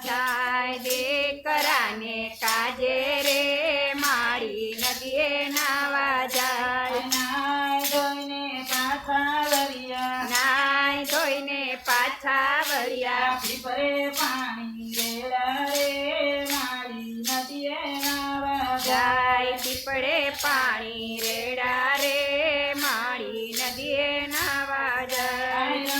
જાય દીકરાને કાજે રે મારી નદીએ નાવા જાય. નાય ધોઈને પાછા વળ્યા પીપરે પાણી રેડા રે મારી નદીએ નાવા જાય. પીપળે પાણી રેડા રે મારી નદીએ નાવા જાય.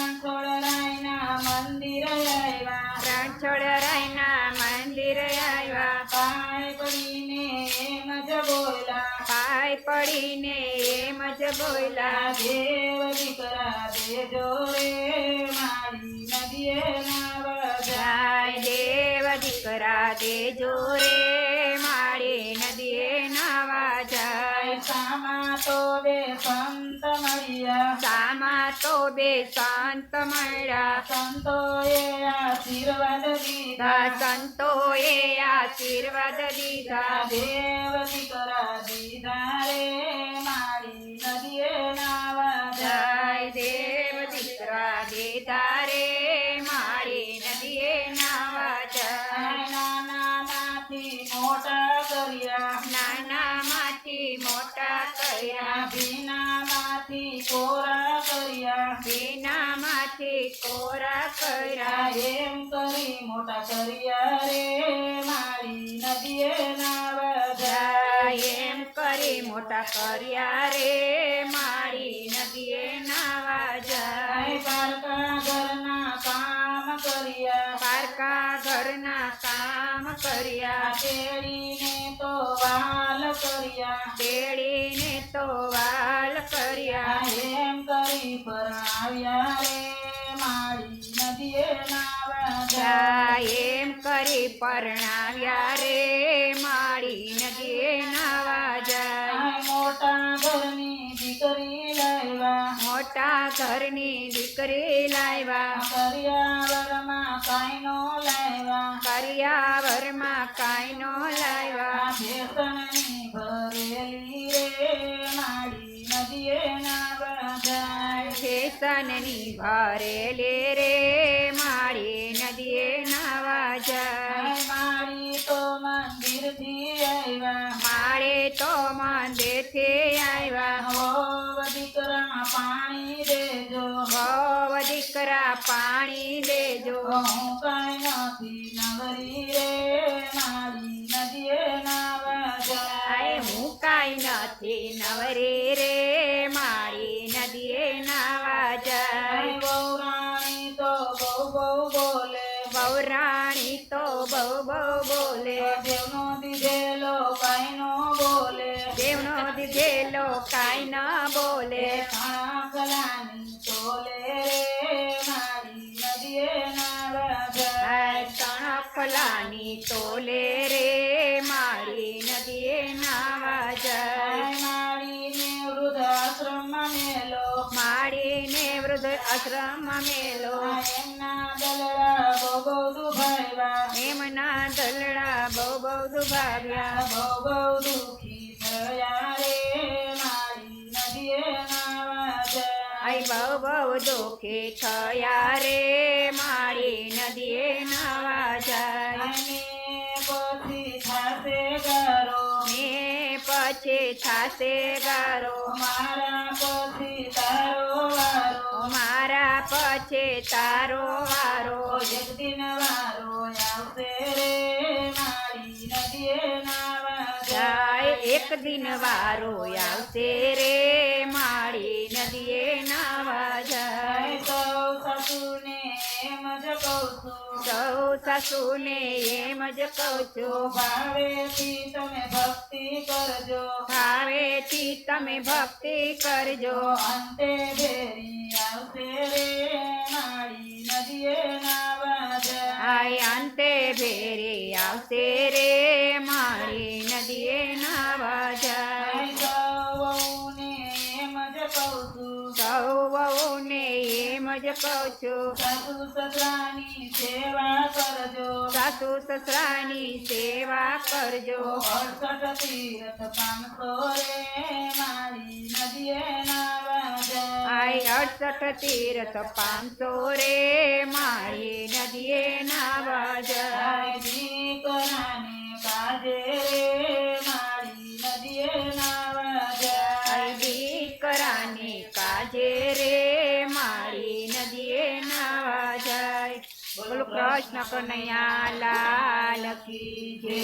રણછોડરાયના મંદિર આવ્યા પાય પડીને એમ જ બોલા પાય પડીને એમ જ બોલ્યા દેવ દીકરા દેજો રે મારી નદીએ નાવા જાય. દેવ દીકરા દેજો રે મારી નદીએ નાવા જાય. સામા તો બે સંત મળ્યા સામા તો બે સંત મળ્યા સંતોએ આશીર્વાદ દીધા સંતોએ આશીર્વાદ દીધા દેવ દીકરા દીધા રે મારી નદીએ નાવા જાય. દેવ દીકરા દીધા રે મારી નદીએ નાવા જાય. નાનામાંથી મોટા કર્યા નાનામાંથી મોટા કર્યા ભીનામાંથી કોરા કર્યા ભીનામાંથી કોરા કર્યા એમ કરી મોટા કર્યા રે મારી નદીએ નાવા જાય. એમ કરી મોટા કર્યા રે મારી નદીએ નાવા જાય. પારકા ઘરના કામ કર્યા પારકા ઘરના કામ કર્યા તેડીને તો વાલ કર્યા તેડીને તો વાલ કર્યા એમ કરી પરણાવ્યા રે મારી નદીએ નાવા જાય. એમ કરી પરણાવ્યા રે મારી નદીએ નાવા જાય. મોટા ઘરની દીકરી લાવ્યા મોટા ઘરની દીકરી લાવ્યા કરિયાવરમાં કાંઈ નો લાવ્યા કરિયાવરમાં કાંઈ નો લાવ્યા ભેસણની ભરેલી રે મારી નદીએ નાવા જાય. ફેશનની ભરેલી રે મારી નદીએ નાવા જાય. મારી તો મંદિરથી આવ્યા મારે તો મંદિરથી આવ્યા હોવ દીકરા પાણી દેજો હોવ દીકરા પાણી દેજો હું કાંઈ નથી નવરી રે મારી નદીએ નાવા જાય. હું કાંઈ નથી નવરી રે મારી નદીએ નાવા જાય. બહુરાણી તો બહુ બહુ બોલે બહુરાણી તો બહુ બહુ બોલે દેવનો દીધેલો કાંઈ નો બોલે દેવનો દીધેલો કાંઈ ન બોલે આંખલાની તોલે રે મારી નદીએ નાવા જાય. તણખલાની તોલે રે મારી નદીએ નાવા જાય. માળીને વૃદ્ધાશ્રમમાં મેલો માડીને વૃદ્ધ આશ્રમ મેલો એમના દલડા બહુ બહુ દુભાવ્યા એમના દલડા બહુ બહુ દુભાવ્યા બહુ બહુ દુઃખી થયા રે મારી નદીએ નાવા જાય. બહુ બહુ દુઃખી થયા રે મારી નદીએ નાવા જાય. પછી થાશે ગારો ને પછી થાશે ગારો મારા પછી તારો વારો મારા પછી તારો વારો એક દિન વારો આવશે રે મારી નદીએ નાવા જાય. એક દિન વારો આવશે રે મારી નદીએ નાવા જાય. સૌ સાસુને એમ જ કહું છું સૌ સાસુને એમ જ કહું છું ભાવેથી તમે ભક્તિ કરજો ભાવેથી તમે ભક્તિ કરજો અંતે ભેરી આવશે રે મારી નદીએ નાવા જાય. અંતે ભેરી આવશે રે મારી નદીએ નાવા જાય. સૌને એમ જ કહું છું સૌ વહુને એમ જ કહું છું. સાસુ સસરાની સેવા કરજો. સાસુ સસરાની સેવા કરજો. 68 તીરથ 500 રે મારી નદીએ નાવા જાય. આય 68 તીરથ 500 રે મારી નદીએ નાવા જાય. દીકરાને કાજે રે મારી નદીએ નાવા જાય. દીકરાને કાજે રે મારી નદીએ નાવા જાય. બોલો કૃષ્ણ કનૈયા લાલ કી જય.